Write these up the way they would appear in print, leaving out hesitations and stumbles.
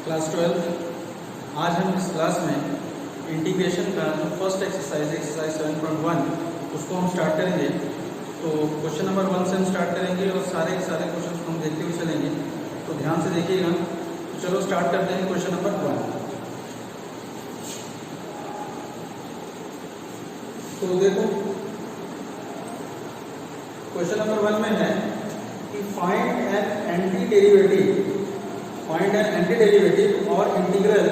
Class 12। आज हम इस क्लास में इंटीग्रेशन का जो फर्स्ट एक्सरसाइज 7.1 उसको हम स्टार्ट करेंगे। तो क्वेश्चन नंबर 1 से हम स्टार्ट करेंगे और सारे के सारे क्वेश्चन को हम देखते हुए चलेंगे, तो ध्यान से देखिएगा। तो चलो स्टार्ट करते हैं क्वेश्चन नंबर 1। तो देखो क्वेश्चन नंबर 1 में है कि फाइंड एन एंटी डेरिवेटिव और integral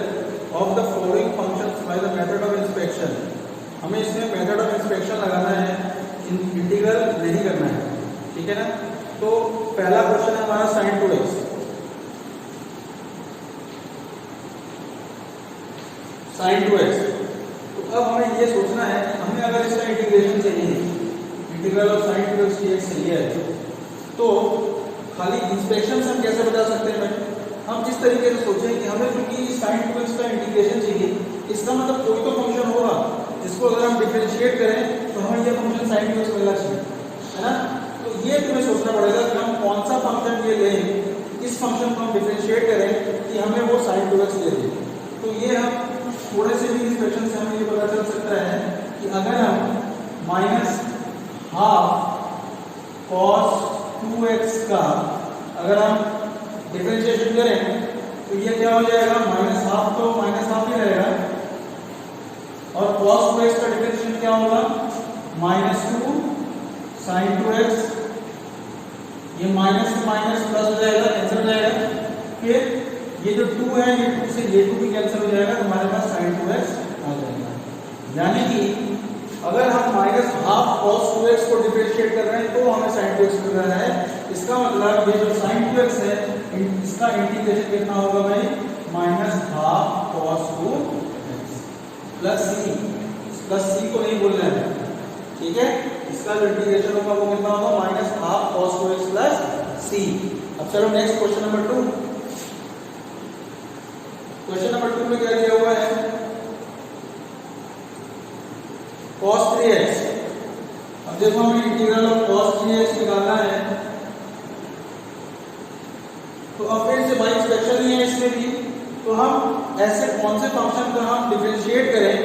of the following functions by the method of inspection. हमें इसमें मेथड ऑफ इंस्पेक्शन लगाना है, इंटीग्रल नहीं करना है, ठीक है ना। तो पहला क्वेश्चन है हमारा sin 2x। sin 2x, तो अब हमें ये सोचना है कि हमें अगर इसका इंटीग्रेशन चाहिए, integral of sin 2x dx चाहिए है, तो खाली इंस्पेक्शन से हम कैसे बता सकते हैं भाई? हम इस तरीके से सोचें कि हमें क्योंकि sin 2x का इंटीग्रेशन चाहिए, इसका मतलब कोई तो फंक्शन होगा जिसको अगर हम डिफरेंशिएट करें तो हमें ये फंक्शन sin 2x मिलना चाहिए, है ना। तो ये तुम्हें सोचना पड़ेगा कि हम कौन सा फंक्शन ये लें, इस फंक्शन को हम डिफरेंशिएट करें कि हमें वो sin 2x दे दे। तो ये हम थोड़े से भी इंस्पेक्शन से हमें ये पता चल सकता है कि अगर हम -12 cos 2x का अगर हम डिफरेंशिएशन करें तो ये क्या हो जाएगा, -12 तो -12 ही रहेगा, और cos 2x का डिफरेंशिएशन क्या होगा, -2 sin 2x। ये माइनस से माइनस प्लस हो जाएगा, कैंसिल हो जाएगा। फिर ये जो 2 है, ये 2 से ये 2 भी कैंसिल हो जाएगा, तो हमारे पास sin 2x आ जाएगा। यानी कि अगर हम -12 cos 2x को डिफरेंशिएट कर रहे हैं तो हमें sin 2x मिल रहा है। इसका मतलब ये जो sin 2x है, इसका इंटीग्रेशन कितना होगा भाई, -12 cos 2x प्लस c को नहीं बोलना है, ठीक है। इसका जो इंटीग्रेशन होगा वो कितना होगा, -12 cos 2x प्लस c। अब चलो next question number 2। Question number 2 में क्या दिया हुआ है, cos 3x। अब देखो हमें इंटीग्रल ऑफ cos 3x निकालना है, तो अब फिर से बाई इंस्पेक्शन ही है इसमें भी। तो हम ऐसे कौन से फंक्शन को हम डिफरेंशिएट करें,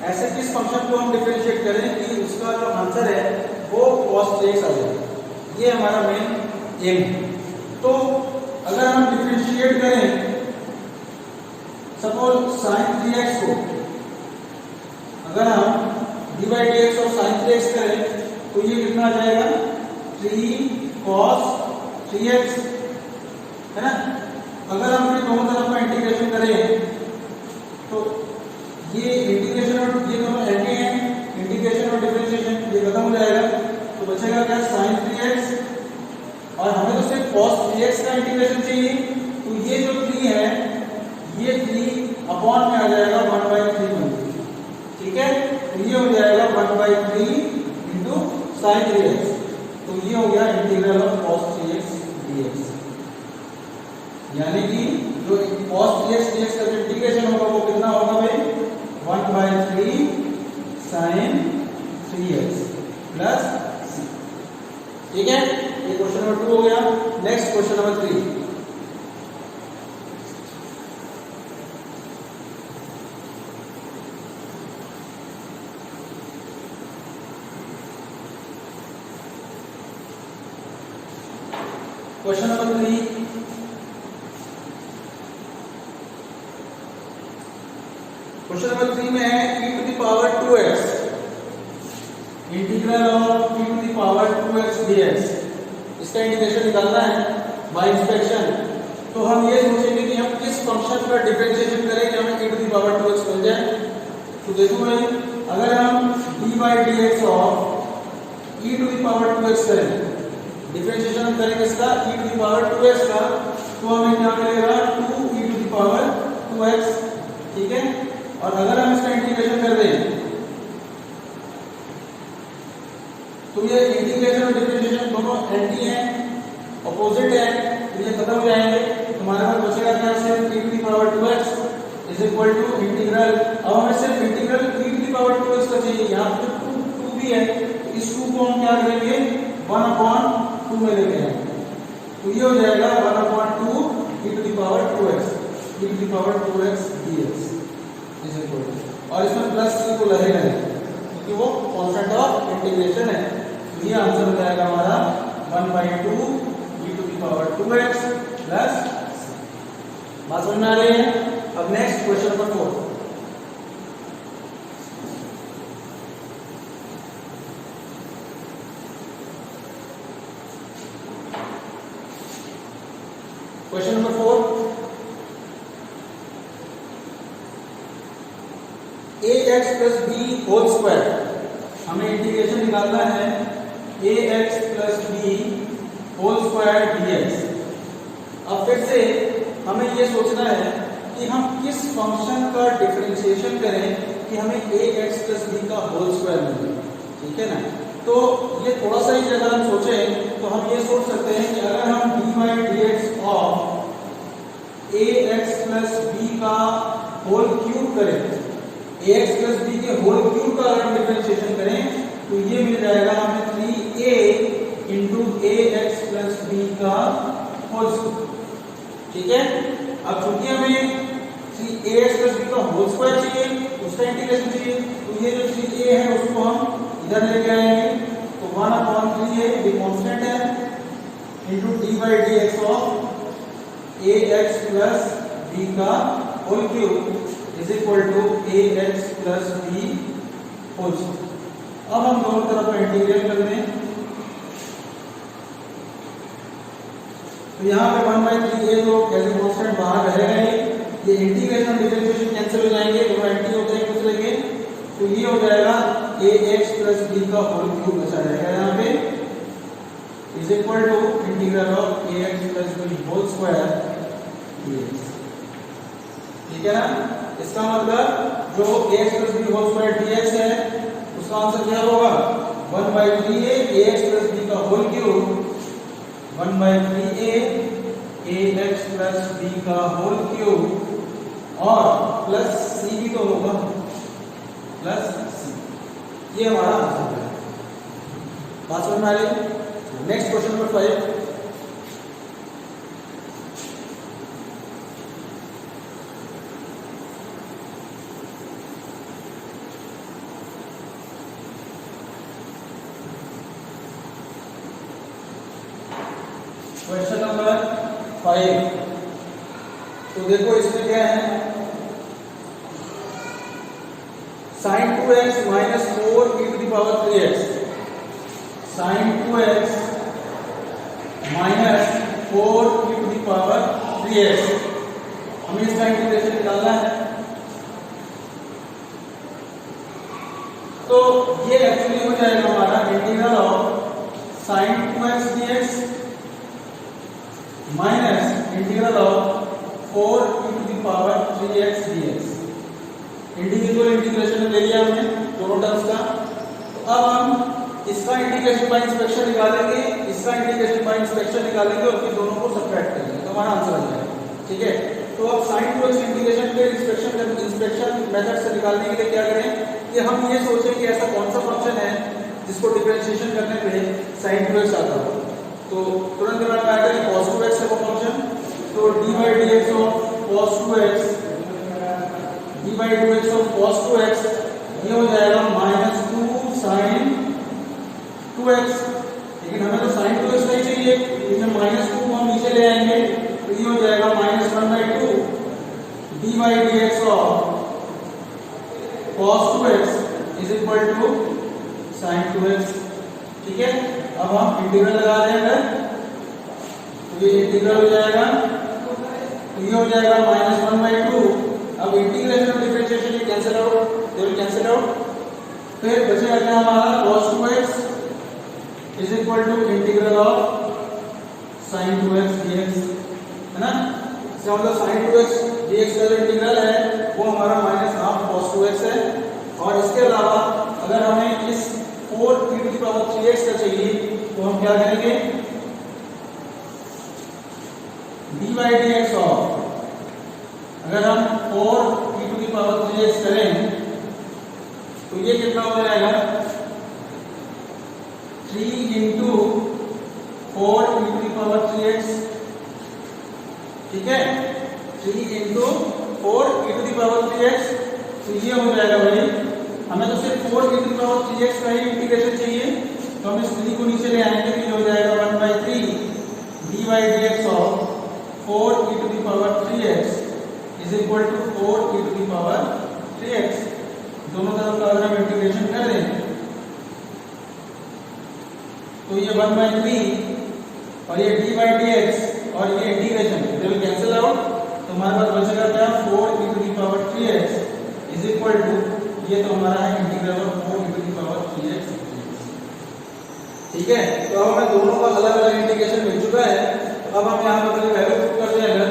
ऐसे किस फंक्शन को हम डिफरेंशिएट करें कि उसका जो आंसर है वो cos 3x आ जाए, ये हमारा मेन एम है। तो अगर हम डिफरेंशिएट करें सपोज sin 3x को, अगर हम dx और sin 3x करें तो ये कितना आ जाएगा, 3 cos 3x, है ना। अगर हम ये दोनों तरफ का इंटीग्रेशन करें तो ये इंटीग्रेशन और ये दोनों एंटी हैं, इंटीग्रेशन और डिफरेंशिएशन ये खत्म हो जाएगा, तो बचेगा क्या, sin 3x। और हमें तो सिर्फ cos 3x का इंटीग्रेशन चाहिए, तो ये जो 3 है ये 3 अपॉन में आ जाएगा 1/3 बन, ठीक है। तो ये हो जाएगा 1/3 इंटू sin 3x। तो ये हो गया integral of cos 3x dx। यानी कि जो cos 3x dx का जो इंटीग्रेशन होगा वो कितना होगा भाई, 1/3 sin 3x प्लस c, ठीक है। ये क्वेश्चन नंबर 2 हो गया। Next question number 3। Question number 3, question number 3 में है e⁻²x, integral of e⁻²x dx। इसका इंटीग्रेशन निकालना है बाय इंस्पेक्शन। तो हम ये सोचेंगे कि हम किस फंक्शन का डिफरेंशिएशन करें कि हमें e⁻²x मिल जाए। तो देखो भाई, अगर हम d/dx ऑफ e⁻²x करें, डिफरेंशिएशन हम करेंगे इसका e⁻²x का, तो हमें क्या मिलेगा, 2e⁻²x, ठीक है। और अगर हम इसका इंटीग्रेशन कर दें तो ये इंटीग्रेशन और डिफरेंशिएशन दोनों एंटी हैं, अपोजिट है, तो ये खत्म हो जाएंगे। हमारे पास बचेगा क्या, सिर्फ e⁻²x is equal to integral. अब हमें सिर्फ इंटीग्रल e⁻²x का चाहिए, यहाँ पे 2 भी है, तो इस 2 को हम क्या करेंगे, 1/2 में लेके आएंगे। तो ये हो जाएगा 1/2 e⁻²x। e to the power 2x dx is equal to, और इसमें प्लस सी को लगेगा क्योंकि वो कांस्टेंट ऑफ इंटीग्रेशन है। तो ये आंसर हो जाएगा हमारा 1/2 e to the power 2x plus c। बात समझ में आ रही है? अब next question number 4। Question number 4, ax plus B whole square, हमें इंटीग्रेशन निकालना है ax plus B whole square dx। अब फिर से हमें ये सोचना है कि हम किस फंक्शन का डिफरेंशिएशन करें कि हमें ax प्लस बी का होल स्क्वायर मिले, ठीक है ना। तो ये थोड़ा सा ही अगर हम सोचें तो हम ये सोच सकते हैं कि अगर हम dy dx of ax plus B का होल क्यूब करें, ax प्लस बी के होल क्यूब का अगर हम डिफरेंशिएशन करें तो ये मिल जाएगा हमें 3a into ax plus B का होल स्क्वायर, ठीक है। अब चूंकि हमें 3ax प्लस बी का होल स्क्वायर चाहिए, उसका इंटीग्रेशन चाहिए, तो ये जो 3a है उसको हम इधर लेके आएंगे, तो 1/3a ये कांस्टेंट है into dy dx of ax plus B का whole cube is equal to ax plus B whole square. अब हम दोनों तरफ इंटीग्रेट कर दें, तो यहाँ पे 1/3a तो कैसे कांस्टेंट बाहर रहेगा, ये इंटीग्रेशन डिफरेंशिएशन कैंसिल हो जाएंगे, दोनों एंटी होते हैं एक दूसरे के, तो ये हो जाएगा ax प्लस b का होल क्यूब बचा रहेगा यहाँ पे is equal to integral of ax plus b whole square dx, ठीक है ना। इसका मतलब जो ax plus b whole square dx है उसका आंसर क्या होगा 1/3a ax प्लस b का whole cube 1/3a ax plus b का होल क्यूब और प्लस c भी तो होगा प्लस c, ये हमारा आंसर है। बात समझ में आ रही है? Next question number 5। Question number 5, तो देखो इसमें क्या है, sin 2x minus 4 e to the power 3x, sin 2x minus 4 e to the power 3x, हमें इसका इंटीग्रेशन निकालना है। तो ये एक्चुअली हो जाएगा हमारा integral of sin 2x dx minus integral of 4 e to the power 3x dx। Individual integration ले लिया हमने दोनों टर्म्स का, तो अब हम इसका इंटीग्रेशन बाय इंस्पेक्शन निकालेंगे, इसका इंटीग्रेशन बाय इंस्पेक्शन निकालेंगे और फिर दोनों को सब्ट्रैक्ट करेंगे, तो हमारा आंसर आ जाएगा, ठीक है। तो अब sin 2x इंटीग्रेशन के इंस्पेक्शन मेथड से निकालने के लिए क्या करें कि हम ये सोचें कि ऐसा कौन सा फंक्शन है जिसको डिफरेंशिएशन करने पे sin 2x आता हो, तो तुरंत दिमाग में आएगा कि cos 2x है वो फंक्शन, तो dy dx of cos 2x d/2x of cos 2x ये हो जाएगा -2 sin 2x, लेकिन हमें तो sin 2x नहीं चाहिए, इसमें -2 को हम नीचे ले आएंगे, तो ये हो जाएगा -1/2 d/dx of cos 2x is equal to sin 2x, ठीक है। अब हम इंटीग्रल लगा देंगे, तो ये इंटीग्रल हो जाएगा, तो ये हो जाएगा -1/2। अब इंटीग्रेशन और डिफरेंशिएशन ये cancel out, they will cancel out, फिर बचेगा क्या हमारा cos 2x is equal to integral of sin 2x dx, है ना। इसका मतलब sin 2x dx का जो इंटीग्रल है वो हमारा -12 cos 2x है, और इसके अलावा अगर हमें इस 4 e to the power 3x का चाहिए तो हम क्या करेंगे d/dx ऑफ, अगर हम 4 e to the power 3x करें तो ये कितना हो जाएगा 3 into 4 e to the power 3x, ठीक है। 3 into 4 e to the power 3x। तो ये हो जाएगा भाई, हमें तो सिर्फ 4 e to the power 3x का ही इंटीग्रेशन चाहिए, तो हम इस 3 को नीचे ले आएंगे, तो ये हो जाएगा 1/3 dy dx of 4 e to the power 3x is equal to 4 e to the power 3x। दोनों तरफ का अगर हम इंटीग्रेशन कर दें तो ये 1/3 और ये d/dx और ये integration they will cancel out, तो हमारे पास बचेगा क्या 4 e to the power 3x is equal to, ये तो हमारा है integral of 4 e to the power 3x। ठीक है, तो अब हमें दोनों का अलग अलग इंटीग्रेशन मिल चुका है। अब हम यहाँ पर वैल्यू पुट कर दें, अगर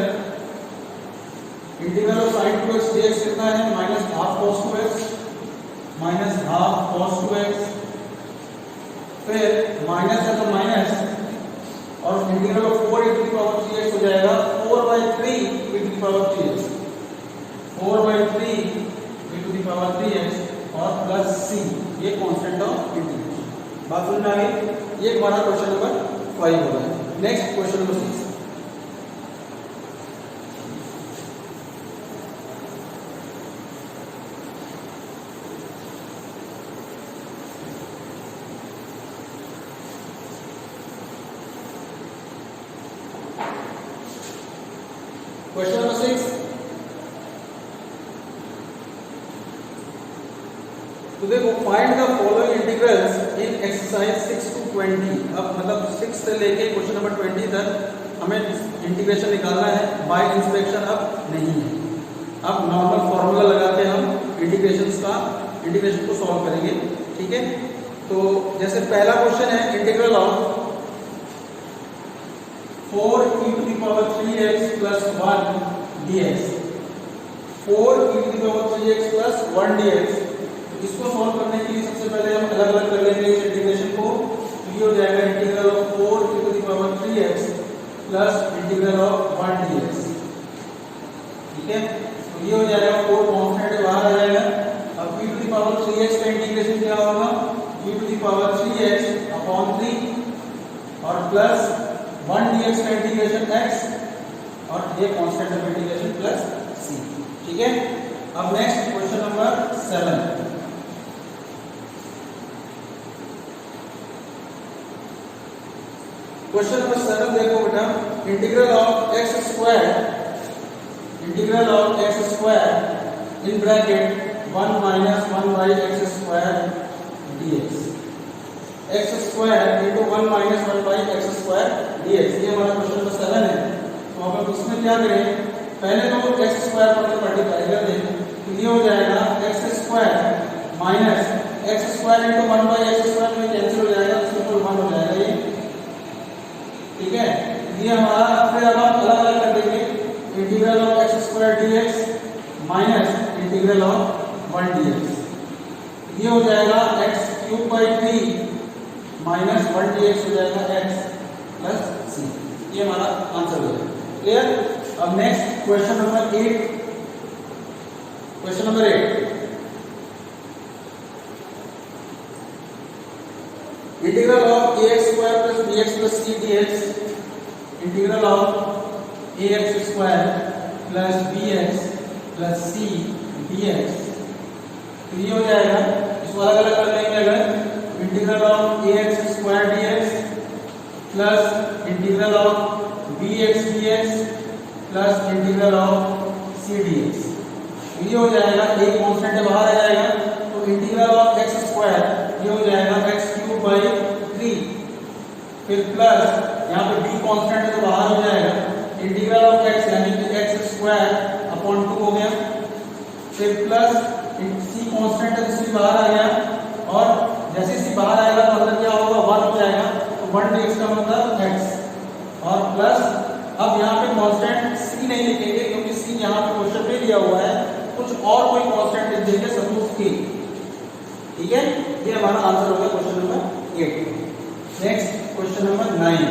integral of sin 2x dx कितना है -12 cos 2x -12 cos 2x, फिर माइनस है तो माइनस, और integral of 4 e to the power 3x हो जाएगा 4/3 e to the power 3x, 4/3 e to the power 3x और प्लस c, ये कांस्टेंट ऑफ इंटीग्रेशन। बात समझ में आ गई? ये हमारा क्वेश्चन नंबर 5 होगा। Next question number 6। Question number 6, तो देखो find the following integrals in exercise 6 to 20। अब मतलब 6 से लेके क्वेश्चन नंबर 20 तक हमें इंटीग्रेशन निकालना है, बाय इंस्पेक्शन अब नहीं है। अब नॉर्मल फॉर्मूला लगा के हम इंटीग्रेशन को सॉल्व करेंगे। ठीक है, तो जैसे पहला क्वेश्चन है integral of 4 e to the power 3x plus 1 dx, 4 e to the power 3x plus 1 dx। इसको सॉल्व करने के लिए सबसे पहले हम अलग अलग कर लेंगे इस इंटीग्रेशन को, तो ये हो जाएगा integral of 4 e to the power 3x plus integral of 1 dx। ठीक है, तो ये हो जाएगा 4 कांस्टेंट बाहर आ जाएगा। अब e to the power 3x का इंटीग्रेशन क्या होगा, e to the power 3x upon 3 और प्लस 1 dx का इंटीग्रेशन x और ये constant of integration plus c। ठीक है, अब next question number 7। Question number 7 देखो बेटा, integral of x square in bracket 1 minus 1/x square dx, x square into 1 minus 1/x square dx, ये हमारा क्वेश्चन नंबर 7 है। तो अब हम इसमें क्या करें, पहले तो x स्क्वायर पर मल्टीप्लाई कर दें, तो ये हो जाएगा x square minus x square into 1/x square में कैंसिल हो जाएगा, सिंपल 1 हो जाएगा ये। ठीक है, ये हमारा फिर अब हम अलग अलग कर देंगे, integral of x square dx minus integral of 1 dx, ये हो जाएगा x cube by 3 minus 1 dx हो जाएगा x प्लस c। ये हमारा आंसर हो जाएगा। क्लियर? अब next question number 8। Question number 8, integral of ax square plus bx plus c dx, integral of ax square plus bx plus c dx, तो ये हो जाएगा, इसको अलग अलग कर लेंगे। अगर integral of ax square dx plus integral of bx dx plus integral of c dx, ये हो जाएगा, एक कांस्टेंट बाहर आ जाएगा, तो इंटीग्रल ऑफ x स्क्वायर ये हो जाएगा x क्यूब बाई 3, फिर प्लस यहाँ पे b कांस्टेंट है तो बाहर हो जाएगा, इंटीग्रल ऑफ x यानी कि x स्क्वायर अपॉन 2 हो गया, फिर प्लस c कांस्टेंट है तो c बाहर आ गया, और जैसे c बाहर आएगा तो अंदर क्या होगा 1 हो जाएगा, तो 1 dx का मतलब x, और प्लस अब यहाँ पे कांस्टेंट c नहीं लिखेंगे क्योंकि c यहाँ पे क्वेश्चन में दिया हुआ है, कुछ और कोई कांस्टेंट लिख देंगे सपोज k। ठीक है, ये हमारा आंसर होगा question number 8। Next question number 9,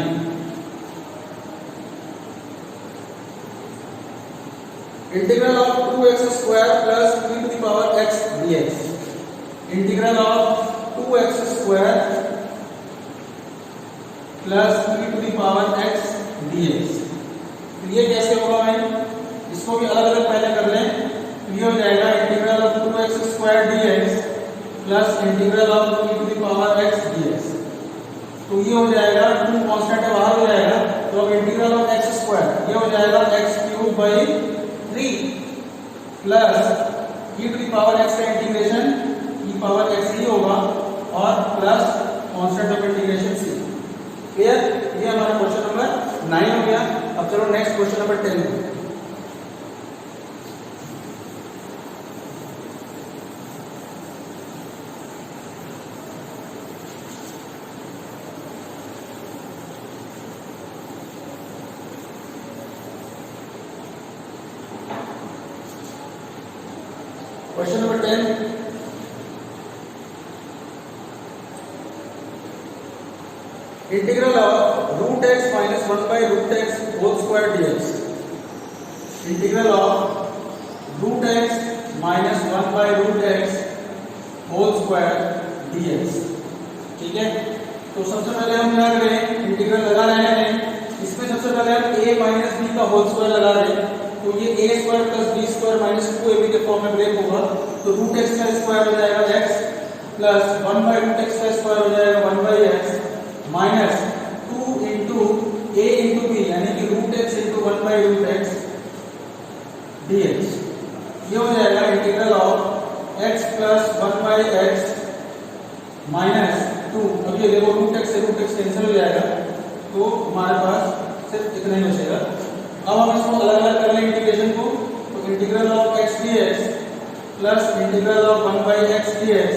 integral of 2x square plus e to the power x dx, integral of 2x square plus e to the power x dx, तो ये कैसे होगा भाई, इसको इसको भी अलग अलग पहले कर लें। तो ये हो जाएगा integral of 2x² dx plus integral of e to the power x dx। तो ये हो जाएगा 2 कांस्टेंट है बाहर हो जाएगा, तो अब इंटीग्रल ऑफ x² ये हो जाएगा x³/3 plus e to the power x का इंटीग्रेशन e पावर x ही होगा और plus constant of integration c। Clear? ये हमारा क्वेश्चन नंबर 9 हो गया। अब चलो next question number 10। Question number 10, integral of √x minus 1/√x whole square dx। Integral of √x minus 1/√x whole square dx। ठीक है, तो सबसे पहले हम क्या करें, इंटीग्रल लगा रहे हैं। इसमें सबसे पहले हम a minus b का होल स्क्वायर लगा रहे हैं, तो ये a² + b² - 2ab के फॉर्म में ब्रेक होगा। तो √x का स्क्वायर हो जाएगा x प्लस 1/√x का स्क्वायर हो जाएगा 1/x minus 2 into a into b यानी कि √x इंटू 1/√x dx। ये हो जाएगा integral of x plus 1/x minus 2। अब ये देखो √x से √x कैंसिल हो जाएगा, तो हमारे पास सिर्फ इतना ही बचेगा। अब हम इसको अलग अलग कर लें इंटीग्रेशन को, तो integral of x dx plus integral of 1/x dx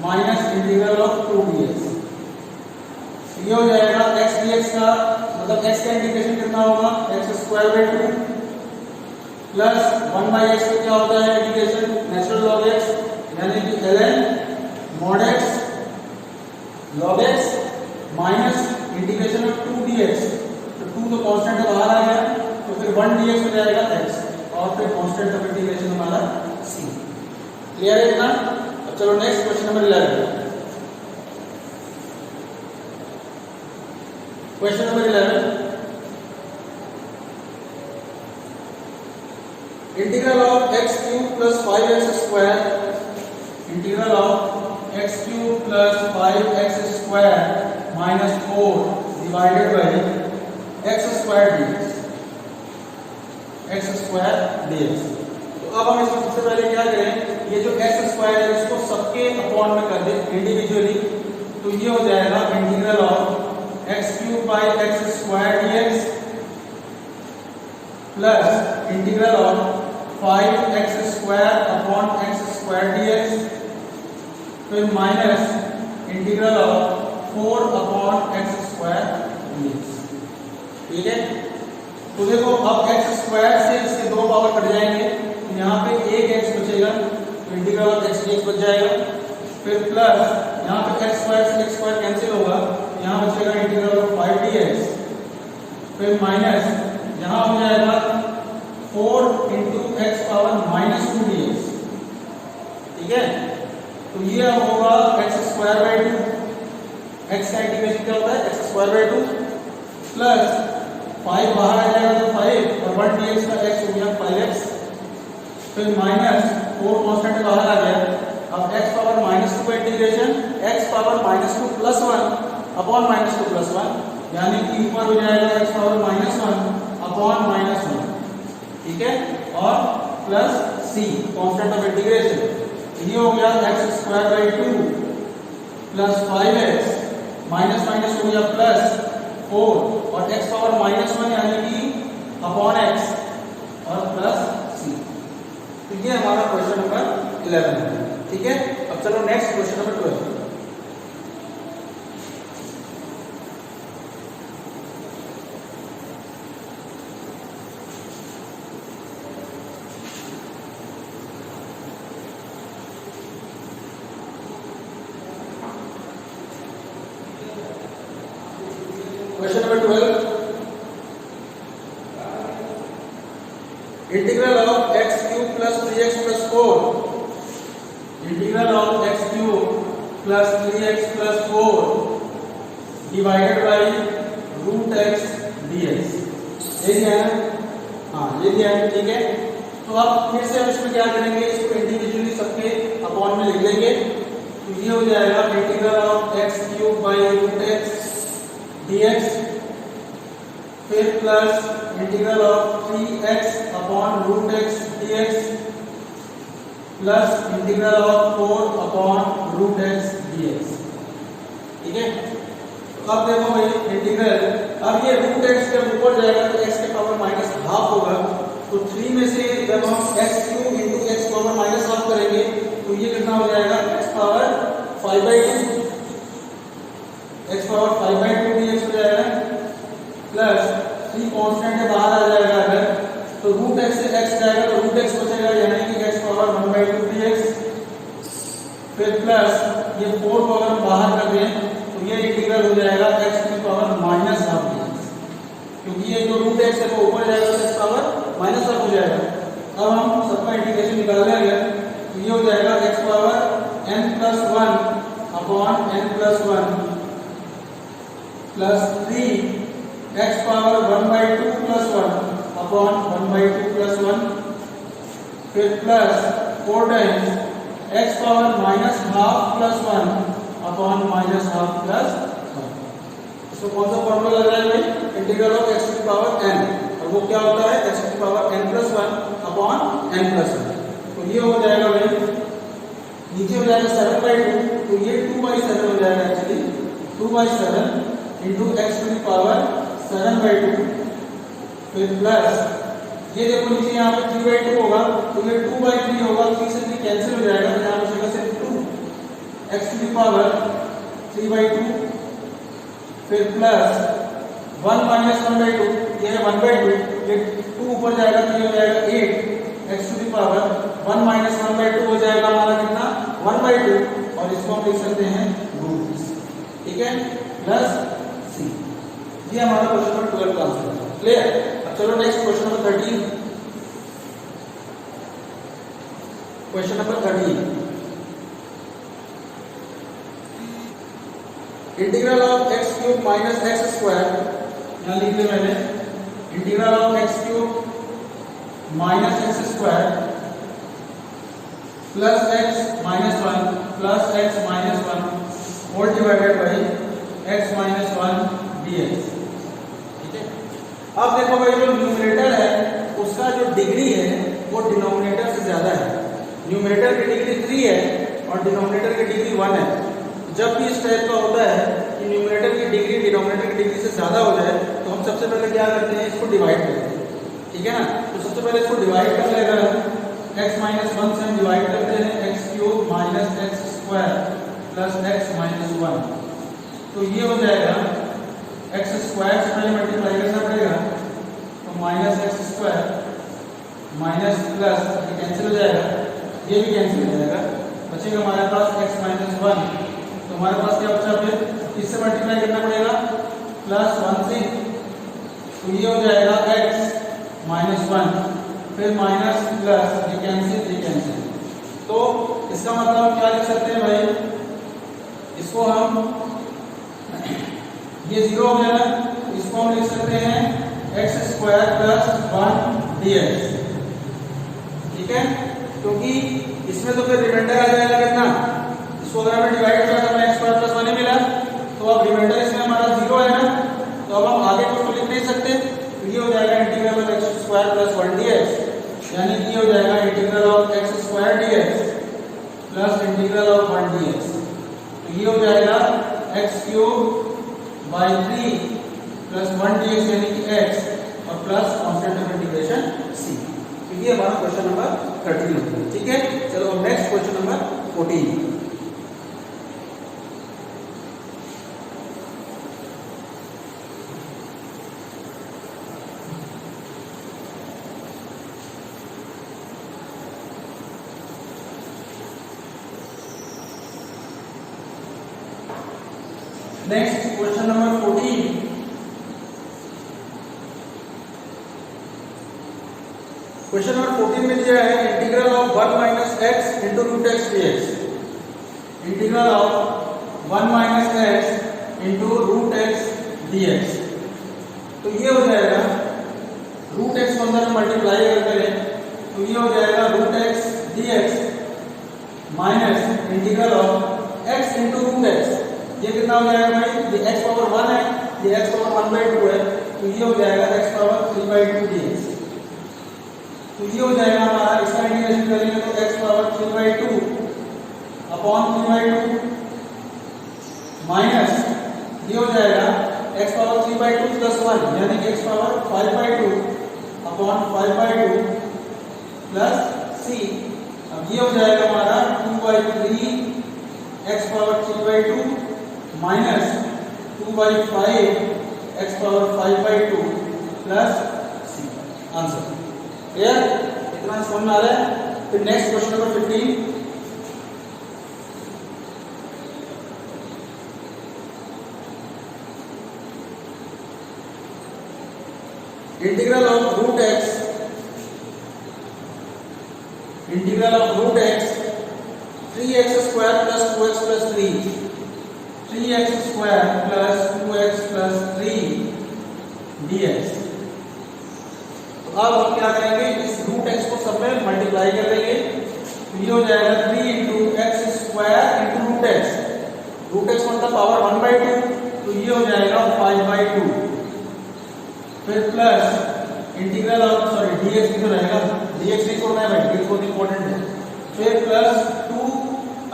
minus integral of 2 dx। ये हो जाएगा x dx का मतलब x का इंटीग्रेशन कितना होगा, x² 2 प्लस 1/x का क्या होता है इंटीग्रेशन, नेचुरल लॉग x यानी कि ln mod x log x minus integration of 2 dx। तो 2 तो कांस्टेंट है बाहर आ गया, तो फिर 1 dx हो जाएगा x और फिर कांस्टेंट ऑफ इंटीग्रेशन हमारा c। क्लियर है इतना? अब चलो next question number 11। Question number 11, integral of x³ + 5x², integral of x³ + 5x² - 4 divided by x² dx। x² dx। तो अब हम इसमें सबसे पहले क्या करें, ये जो x² है इसको सबके अपॉन में कर दें इंडिविजुअली। तो ये हो जाएगा integral of x³ / x² dx plus integral of 5x² upon x² dx फिर minus integral of 4 upon x² dx। ठीक है, तो देखो अब x² से इसके 2 पावर कट जाएंगे, तो यहाँ पे एक x बचेगा, तो इंटीग्रल ऑफ x dx बच जाएगा। फिर प्लस यहाँ पे x² से x² कैंसिल होगा, यहाँ बचेगा इंटीग्रल ऑफ 5 dx। फिर माइनस यहाँ हो जाएगा 4 इंटू x⁻⁻2 dx। ठीक है, तो ये होगा x² 2। x का इंटीग्रेशन क्या होता है, x² 2 प्लस 5 बाहर आ जाएगा तो 5 और 1 dx का x हो गया 5x। फिर माइनस 4 कांस्टेंट बाहर आ गया। अब x⁻⁻2 का इंटीग्रेशन x⁻⁻2 + 1 अपॉन -2 + 1 यानी कि ऊपर हो जाएगा x⁻⁻1 अपॉन -1। ठीक है, और plus c constant of integration. ये हो गया x² 2 plus 5x minus minus हो गया प्लस 4 और x⁻⁻1 यानी कि अपॉन x और प्लस c। तो ये हमारा क्वेश्चन नंबर 11 है। ठीक है, अब चलो next question number 12। Question number 12, integral of x³ + 3x + 4, integral of x³ + 3x + 4 divided by √x dx। यही है हाँ ये दिया है, ठीक है। तो अब फिर से हम इसमें क्या करेंगे, इसको इंडिविजुअली सबके अपॉन में लिख लेंगे। तो ये हो जाएगा integral of x cube by root x dx, फिर plus integral of 3x upon root x dx plus integral of 4 upon root x dx, ठीक है। तो अब देखो भाई इंटीग्रल, अब ये रूट एक्स जब ऊपर जाएगा तो x के पावर माइनस हाफ होगा, तो 3 में से जब हम x cube into x power minus half करेंगे तो ये कितना हो जाएगा, x power 5/2, x power 5/2 dx हो जाएगा, प्लस 3 कांस्टेंट है बाहर आ जाएगा अगर, तो रूट एक्स से x जाएगा तो रूट एक्स बचेगा, यानी कि x पावर 1/2 dx, फिर प्लस ये 4 को अगर हम बाहर कर दें तो ये इंटीग्रल हो जाएगा x की पावर माइनस हाफ dx, क्योंकि ये जो रूट एक्स है वो ऊपर जाएगा तो x पावर माइनस हाफ हो जाएगा। अब हम सबका इंटीग्रेशन निकाल लेंगे तो ये हो जाएगा x power n+1 upon n+1 plus 3 x power 1/2 plus 1 upon 1/2 plus 1, फिर plus 4 times x power minus half plus 1 upon minus half plus 1। इसको कौन सा फॉर्मूला लग रहा है भाई, इंटीग्रल ऑफ x की पावर n, और वो क्या होता है x की पावर n+1 अपॉन n+1। तो ये हो जाएगा भाई, नीचे हो जाएगा 7/2, तो ये 2/7 हो जाएगा actually, 2/7 into x to the power 7/2, फिर प्लस ये देखो नीचे यहाँ पे 3/2 होगा तो ये 2/3 होगा, 3 से 3 कैंसिल हो जाएगा, तो यहाँ बचेगा सिर्फ 2 एक्स टू द पावर 3/2, फिर प्लस 1 माइनस 1/2, ये है 1/2, ये 2 ऊपर जाएगा तो ये हो जाएगा 8 x to the power 1 minus 1/2 हो जाएगा हमारा कितना, 1/2, और इसको हम लिख सकते हैं रूट, ठीक है, प्लस c। ये हमारा क्वेश्चन नंबर 12 का आंसर है, क्लियर। अब चलो next question number 13, question number 13, integral of x cube minus x square, यहाँ लिख लिया मैंने, integral of x cube minus x square plus x minus 1 plus x minus 1 whole divided by x minus 1 dx, ठीक है। अब देखो भाई जो न्यूमरेटर है उसका जो डिग्री है वो डिनोमिनेटर से ज्यादा है, न्यूमरेटर की डिग्री 3 है और डिनोमिनेटर की डिग्री 1 है। जब भी इस टाइप का होता है कि न्यूमरेटर की डिग्री डिनोमिनेटर की डिग्री से ज्यादा हो जाए तो हम सबसे पहले क्या करते हैं, इसको डिवाइड करते हैं, ठीक है ना। तो सबसे पहले इसको डिवाइड कर लेगा, x माइनस 1 से हम डिवाइड करते हैं x cube minus x square plus x minus 1, तो ये हो जाएगा x स्क्वायर से पहले मल्टीप्लाई करना पड़ेगा, तो minus x square minus plus ये कैंसिल हो जाएगा, ये भी कैंसिल हो जाएगा, बचेगा हमारे पास x माइनस 1, तो हमारे पास क्या बचा, फिर इससे मल्टीप्लाई करना पड़ेगा प्लस 1 से, तो ये हो जाएगा x माइनस 1, फिर माइनस प्लस ये कैंसिल, तो इसका मतलब हम क्या लिख सकते हैं भाई, इसको हम ये 0 हो गया ना, इसको हम लिख सकते हैं x स्क्वायर प्लस 1 dx, ठीक है, क्योंकि इसमें तो फिर रिमाइंडर आ जाएगा कितना, इसको अगर हमें डिवाइड किया तो हमें x स्क्वायर प्लस 1 ही मिला, तो अब रिमाइंडर इसमें हमारा 0 है ना, तो अब हम आगे कुछ तो लिख नहीं सकते, तो ये हो जाएगा integral of x square plus 1 dx, यानी कि ये हो जाएगा integral of x square dx plus integral of 1 dx, तो ये हो जाएगा x cube by 3 plus 1 dx यानी कि x और plus constant of integration c। तो ये हमारा क्वेश्चन नंबर 13 होता है, ठीक है। चलो अब next question number 14, next question number 14, question number 14 में दिया है integral of 1 minus x into root x dx, integral of 1 minus x into root x dx, तो ये हो जाएगा रूट एक्स को अंदर मल्टीप्लाई अगर करें तो ये हो जाएगा root x d x minus integral of x into root x. ये कितना हो जाएगा भाई, ये एक्स पावर 1 है, ये एक्स पावर 1/2 है, तो ये हो जाएगा एक्स पावर 3/2 dx। तो ये हो जाएगा हमारा, इसका इंटीग्रेशन करेंगे तो एक्स पावर 3/2 अपॉन 3/2 माइनस ये हो जाएगा x पावर 3/2 प्लस 1 यानी कि x power 5/2 upon 5/2 plus c। अब ये हो जाएगा हमारा 2/3 x power 3/2 minus 2/5 x power 5/2 plus c। Answer clear, इतना समझ में आ रहा है। फिर next question number 15। Integral of root x 3x square plus 2x plus 3 3x square plus 2x plus 3 dx। तो अब हम क्या करेंगे, इस रूट x को सब में मल्टीप्लाई कर देंगे, तो ये हो जाएगा 3 into x square into root x मतलब पावर 1/2, तो ये हो जाएगा 5/2। फिर प्लस इंटीग्रल ऑफ dx भी तो रहेगा, dx नहीं छोड़ना है भाई, dx बहुत इंपॉर्टेंट है। फिर प्लस 2,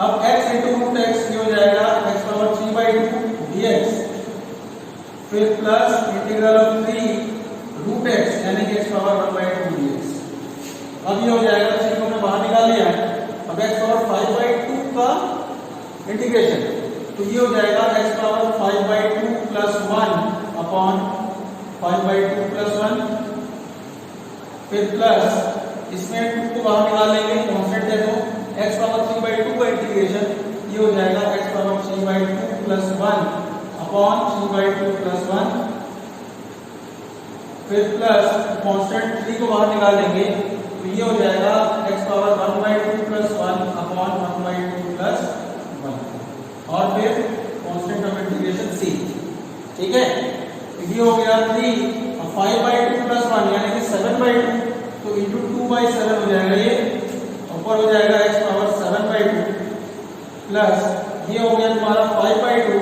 अब x इंटू रूट एक्स ये हो जाएगा x पावर 3/2 dx। फिर plus integral of 3 root x यानी कि x पावर 1/2 dx। अब ये हो जाएगा, 3 को हमने बाहर निकाल लिया है, अब x पावर 5/2 का इंटीग्रेशन, तो ये हो जाएगा x power 5/2 plus 1 upon 5/2 plus 1। फिर प्लस इसमें 2 को बाहर निकाल लेंगे, कांस्टेंट देखो x पावर 3/2 का इंटीग्रेशन ये हो जाएगा x power 3/2 plus 1 upon 3/2 plus 1। फिर प्लस कांस्टेंट 3 को बाहर निकाल देंगे, तो ये हो जाएगा x power 1/2 plus 1 upon 1/2 plus 1 और फिर कांस्टेंट ऑफ इंटीग्रेशन c। ठीक है, ये हो गया 3 और 5/2 प्लस 1 यानी कि 7/2, तो इंटू 2/7 हो जाएगा, ये ऊपर हो जाएगा x पावर 7/2 प्लस ये हो गया तुम्हारा 5/2,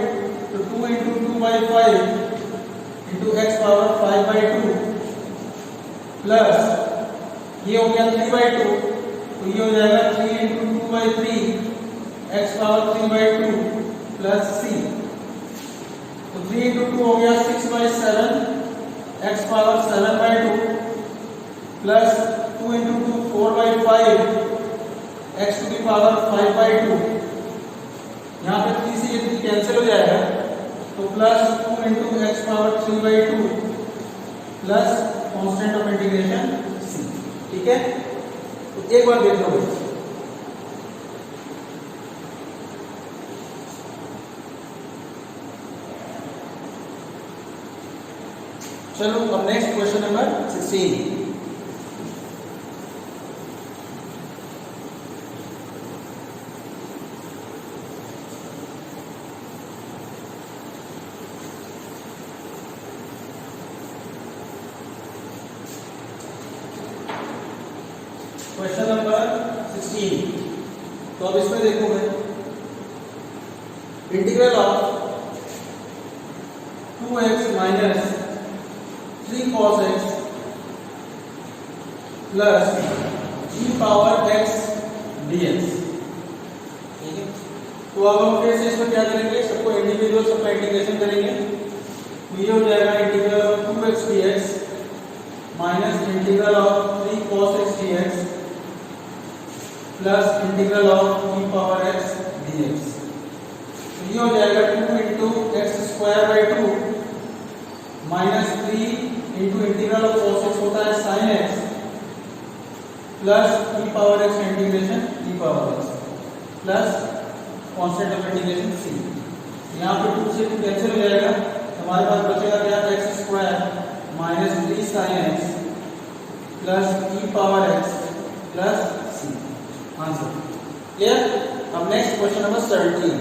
तो 2 into 2/5 into x power 5/2 plus ये हो गया 3/2, तो ये हो जाएगा 3 into 2/3 x power 3/2 plus c। तो 3 इंटू 2 हो गया 6/7 x power 7/2 plus 2 into 2 4/5 x to की पावर 5/2। यहाँ पे 3 से ये 3 कैंसिल हो जाएगा, तो plus 2 into x power 3/2 plus constant of integration c। ठीक है, तो एक बार देख लो भाई, चलो अब next question number 16। Question number 16, तो अब इसमें देखो मैं integral of 2x minus 3 cos x plus e power x dx। ठीक है, तो अब हम फिर से इसमें क्या करेंगे, सबको इंडिविजुअल सबका इंटीग्रेशन करेंगे, तो ये हो जाएगा integral of 2x dx minus integral of 3 cos x dx plus integral of e power x dx। तो ये हो जाएगा 2 into x square by 2 minus 3 into integral of cos x होता है sin x plus e power x integration e power x plus constant of integration c। यहाँ पे 2 से 2 cancel हो जाएगा, हमारे पास बचेगा क्या, x square minus 3 sin x plus e power x plus c। Answer clear. अब next question number 17।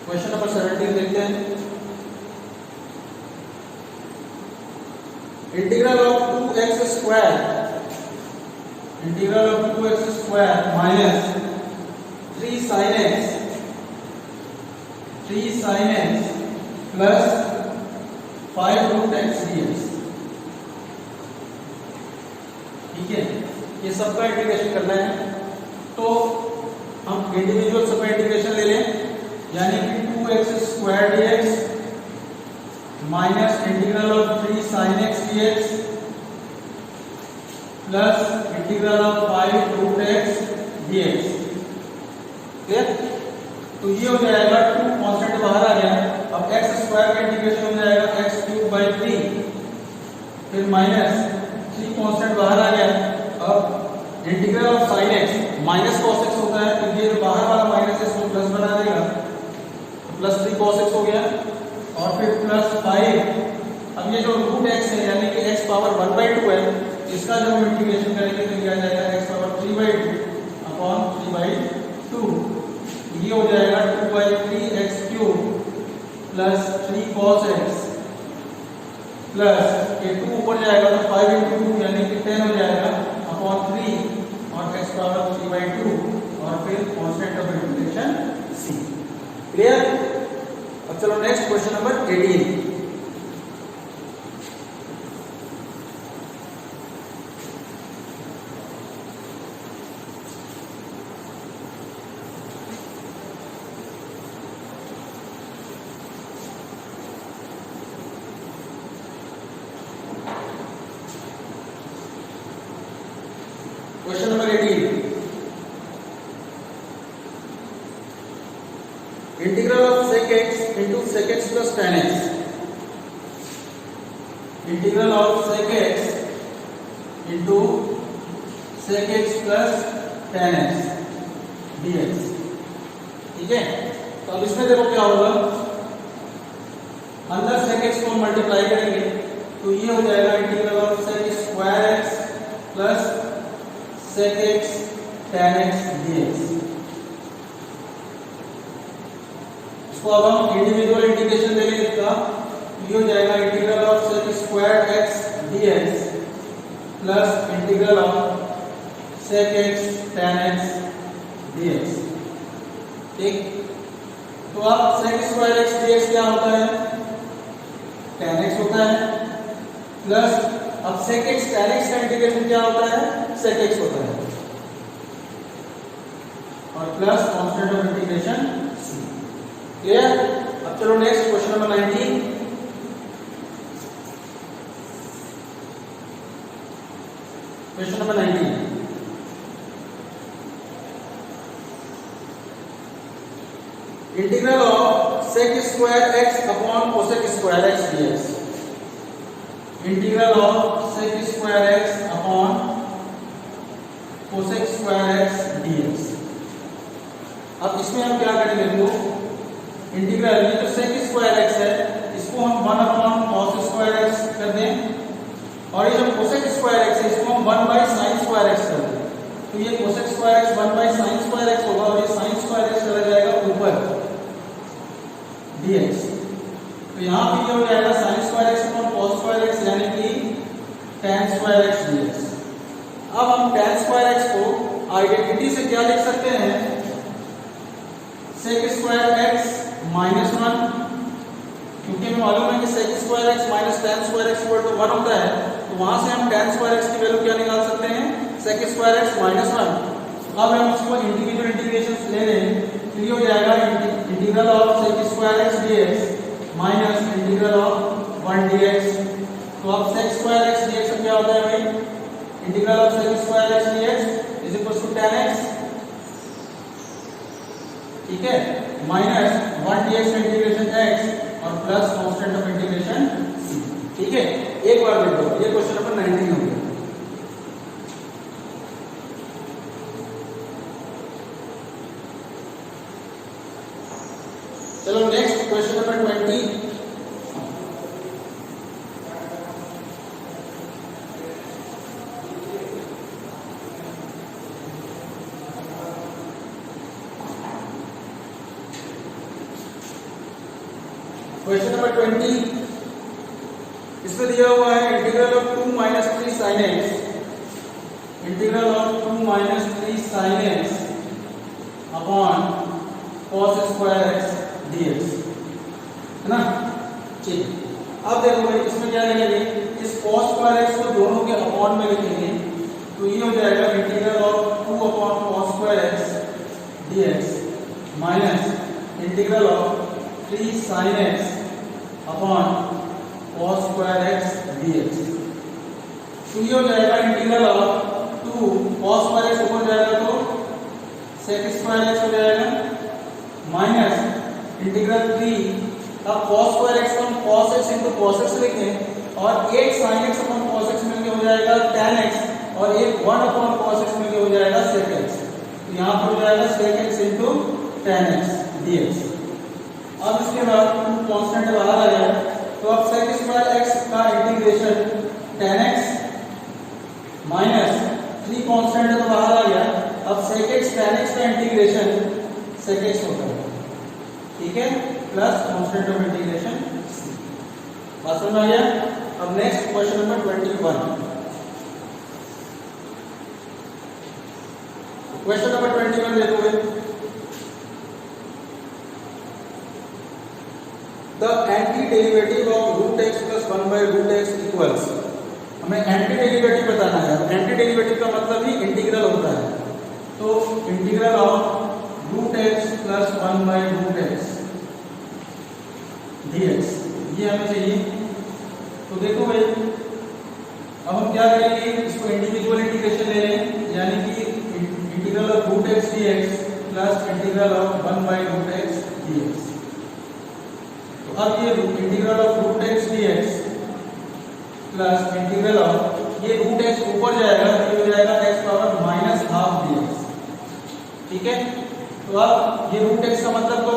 Question number 17 देखते हैं। Integral of 2x square minus 3 sin x plus 5 root x dx। ठीक है, ये सबका इंटीग्रेशन करना है। तो हम इंडिविजुअल सबका इंटीग्रेशन ले लें, यानी कि 2x square dx minus integral of 3 sin x dx plus integral of 5 root x dx। Clear? तो ये हो जाएगा 2 कांस्टेंट बाहर आ गया। अब x स्क्वायर का इंटीग्रेशन हो जाएगा x क्यूब बाई 3, फिर माइनस 3 कांस्टेंट बाहर आ गया। अब integral of sin x minus cos x होता है, तो ये जो बाहर वाला माइनस है इसको प्लस बना देगा, प्लस 3 cos x हो गया और फिर प्लस 5। अब ये जो रूट x है यानी कि x पावर 1/2 है, इसका जब हम इंटीग्रेशन करेंगे तो क्या आ जाएगा x पावर 3/2 अपॉन 3/2। ये हो जाएगा 2/3x cube plus 3 cos x plus ये 2 ऊपर जाएगा तो 5 into 2 यानी कि 10 हो जाएगा अपॉन 3 और x पावर 3/2 और फिर constant of integration c। Clear? अब चलो next question number 18। Question number 18, integral of sec x into sec x plus tan x। Integral of sec x into sec x plus tan x dx। ठीक है, तो अब इसमें देखो क्या होगा, अंदर sec x को मल्टीप्लाई करेंगे तो ये हो जाएगा integral of sec square x plus sec x tan x dx। इसको अब हम इंडिविजुअल इंटीग्रेशन ले लेंगे इसका, ये हो जाएगा integral of sec square x dx plus integral of sec x tan x dx। ठीक, तो अब sec स्क्वायर x dx क्या होता है, tan x होता है, प्लस अब sec x tan x का इंटीग्रेशन क्या होता है, sec x होता है, और plus constant of integration c। Clear? अब चलो next question number 19। Question number 19, integral of sec square x upon cosec square x dx। Integral of sec square x upon cosec square x dx। अब इसमें हम क्या करेंगे, देखो integral ये जो sec स्क्वायर x है इसको हम 1 अपॉन cos स्क्वायर x कर दें, और ये जो cosec स्क्वायर x है इसको हम 1/sin स्क्वायर x कर दें। तो ये cosec square x 1/sin square x होगा और ये sin स्क्वायर x चला जाएगा ऊपर dx। तो यहाँ पे ये हो जाएगा sin square x upon cos square x यानी कि tan स्क्वायर x dx। अब हम tan स्क्वायर x को आइडेंटिटी से क्या लिख सकते हैं, sec स्क्वायर x माइनस 1, क्योंकि हमें मालूम है कि sec square x minus tan square x equal to 1 होता है, तो वहां से हम tan स्क्वायर x की वैल्यू क्या निकाल सकते हैं, sec स्क्वायर x माइनस 1। अब हम इसको इंडिविजुअल इंटीग्रेशन ले लें तो ये हो जाएगा integral of sec square x dx minus integral of 1 dx। तो अब sec स्क्वायर x dx क्या होता है भाई, integral of sec square x dx is equal to tan x। ठीक है, माइनस 1 dx इंटीग्रेशन x और plus constant of integration c। ठीक है, एक बार देखो, ये क्वेश्चन नंबर 19 हो गया। चलो next question number 20। Question number 20, इसमें दिया हुआ है integral of 2 minus 3 sin x, integral of 2 minus 3 sin x upon cos square x dx, है ना। ठीक, अब देखो भाई इसमें क्या लिखेंगे, इस cos स्क्वायर x को दोनों के अपॉन में लिखेंगे, तो ये हो जाएगा integral of 2 upon cos square x dx minus integral of 3 sin x upon cos square x dx। तो ये हो जाएगा integral of 2 cos square x ऊपर जाएगा तो sec स्क्वायर x हो जाएगा माइनस इंटीग्रल 3, अब cos स्क्वायर x को हम cos x into cos x लिखें और एक sin x upon cos x मिलके हो जाएगा tan x और एक 1 अपॉन cos x मिलके हो जाएगा sec x। तो यहाँ पर हो जाएगा sec x into tan x dx। अब इसके बाद कांस्टेंट बाहर आ गया, तो अब sec स्क्वायर x का integration tan x minus 3 constant तो बाहर आ गया, अब sec x tan x का इंटीग्रेशन sec x होता है, ठीक है, plus constant of integration c। बात समझ आ गया। अब next question number 21। Question number 21 देखोगे, the anti derivative of root x plus 1 by root x equals, हमें एंटी डेरिवेटिव बताना है। एंटी डेरिवेटिव का मतलब ही इंटीग्रल होता है, तो integral of root x plus 1 by root x dx ये हमें चाहिए। तो देखो भाई अब हम क्या करेंगे, इसको इंडिविजुअल इंटीग्रेशन ले लें, यानी कि integral of root x dx plus integral of 1 by root x dx। तो अब ये integral of root x dx plus integral of, ये रूट x ऊपर जाएगा तो ये हो जाएगा x power minus half dx, ठीक है। तो अब ये रूट x का मतलब तो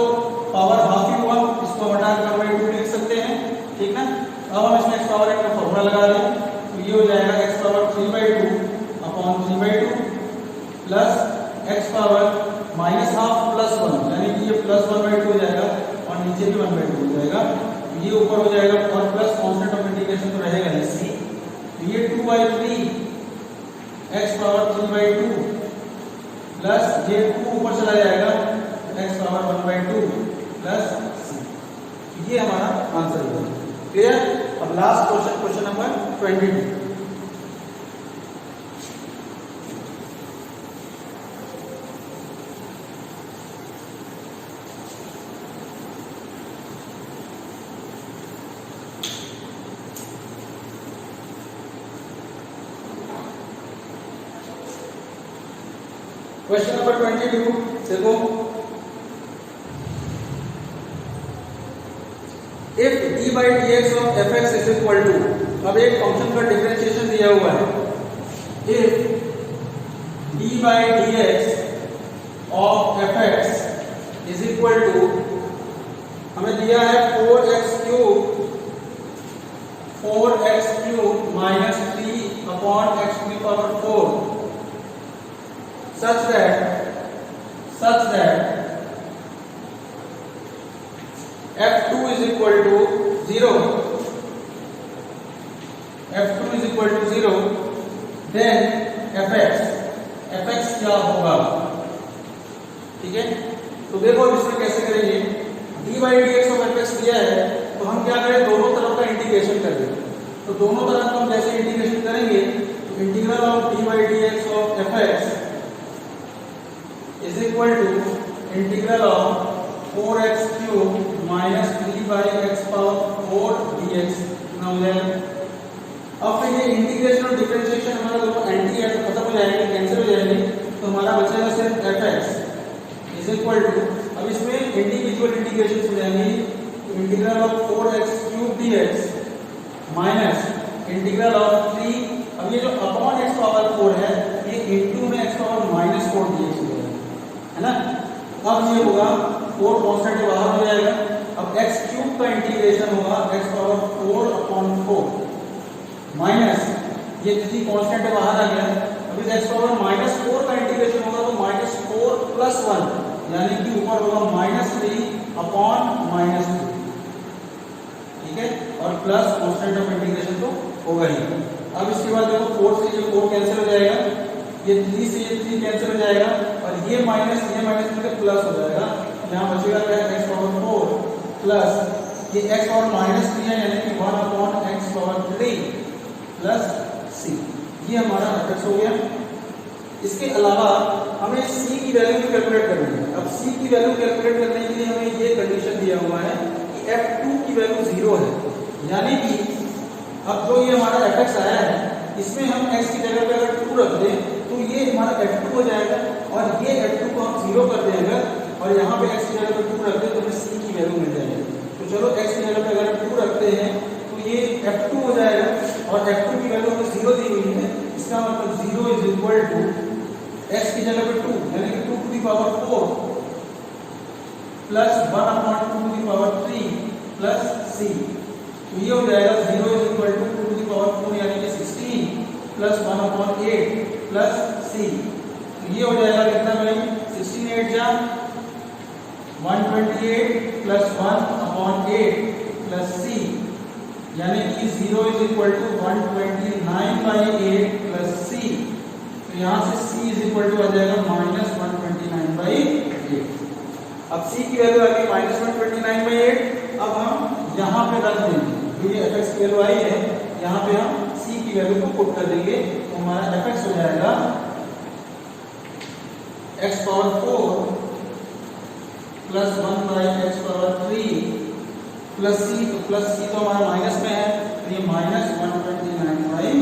पावर हाफ ही हुआ, इसको हटाकर 1/2 लिख सकते हैं, ठीक ना। अब हम इसमें x पावर 1 का फॉर्मूला लगा दें, तो ये हो जाएगा x power 3/2 upon 3/2 plus x power minus half plus 1, यानी कि ये प्लस 1/2 हो जाएगा और नीचे भी 1/2 हो जाएगा, ये ऊपर हो जाएगा और प्लस कांस्टेंट ऑफ इंटीग्रेशन तो रहेगा ही c, तो ये 2/3 x पावर 3/2 प्लस ये 2 ऊपर चला जाएगा x पावर 1/2 प्लस c, ये हमारा आंसर होगा। क्लियर। अब last question, question number 22। Question number 22 देखो, if d by dx of fx is equal to, अब एक फंक्शन का डिफरेंशिएशन दिया हुआ है, if d by dx of fx is equal to, हमें दिया है 4x cube minus 3 upon x to the power 4 such that f2 is equal to 0, then fx क्या होगा, ठीक है। तो देखो इसमें कैसे करेंगे, d by dx of fx दिया है, तो हम क्या करें, दोनों तरफ का इंटीग्रेशन कर दें। तो दोनों तरफ हम जैसे इंटीग्रेशन करेंगे, तो integral of d by dx of fx is equal to integral of 4x cube minus 3 by x power 4 dx ना हो जाएगा। अब फिर ये इंटीग्रेशन और डिफरेंशिएशन हमारा दोनों एंटी है तो खत्म हो जाएंगे, कैंसिल हो जाएंगे, तो हमारा बचेगा सिर्फ fx is equal to, अब इसमें इंडिविजुअल इंटीग्रेशन हो जाएंगे, तो integral of 4x cube dx minus integral of 3, अब ये जो अपॉन x पावर 4 है ये इनटू में x पावर माइनस 4 dx हो जाएगा, है ना। अब ये होगा 4 कांस्टेंट बाहर हो जाएगा, अब x क्यूब का इंटीग्रेशन होगा x पावर 4 अपॉन 4 माइनस ये किसी कांस्टेंट बाहर आ गया, अब इस x पावर माइनस 4 का इंटीग्रेशन होगा तो माइनस 4 प्लस 1, यानी कि ऊपर होगा -3 अपॉन -3, ठीक ठीक है, और प्लस कांस्टेंट ऑफ इंटीग्रेशन तो होगा ही। अब इसके बाद देखो 4 से ये 4 कैंसिल हो जाएगा, ये 3 से ये 3 कैंसिल हो जाएगा, और ये माइनस मिलकर प्लस हो जाएगा। यहाँ बचेगा क्या, x पावर 4 प्लस ये x पावर माइनस 3 है यानी कि 1/x पावर 3 प्लस c, ये हमारा fx हो गया। इसके अलावा हमें c की वैल्यू भी कैलकुलेट करनी है। अब c की वैल्यू कैलकुलेट करने के लिए हमें ये कंडीशन दिया हुआ है कि f2 की वैल्यू 0 है, यानी कि अब जो ये हमारा fx आया है इसमें हम x की जगह पे अगर 2 रख दें तो ये हमारा f2 हो जाएगा, और ये f2 को हम 0 कर देंगे और यहाँ पे x की जगह पे 2 रख दें तो हमें c की वैल्यू मिल जाएगी। तो चलो x की जगह पे अगर 2 रखते हैं तो ये f2 हो जाएगा, और f2 की वैल्यू हमें 0 दी हुई है, इसका मतलब 0 इज इक्वल टू x की जगह पे 2 यानी कि 2 to the power 4 plus 1/2 to the power 3 plus c, तो ये हो जाएगा 0 is equal to 2 to the power 4 यानी कि 16 प्लस 1/8 प्लस c, तो ये हो जाएगा कितना भाई, 16 8 जा 128 प्लस 1/8 प्लस c, यानी कि 0 is equal to 129/8 plus c, तो यहाँ से c इज इक्वल टू आ जाएगा -129/8। अब c की वैल्यू आ गई -129/8। अब हम यहाँ पे रख देंगे, ये fx की वैल्यू आई है, यहाँ पे हम c की वैल्यू को पुट कर देंगे, तो हमारा fx हो जाएगा x power 4 plus 1/x power 3 plus c, तो प्लस c तो हमारा माइनस में है, तो ये -129/8।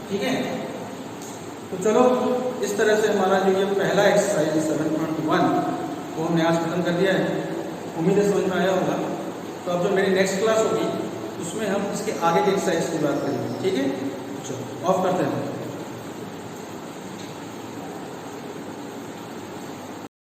ठीक है, तो चलो इस तरह से हमारा जो ये पहला एक्सरसाइज 7.1 वो हमने आज खत्म कर दिया है। उम्मीद है समझ में आया होगा। तो अब जो मेरी नेक्स्ट क्लास होगी उसमें हम इसके आगे के एक्सरसाइज की बात करेंगे। ठीक है, चलो ऑफ करते हैं।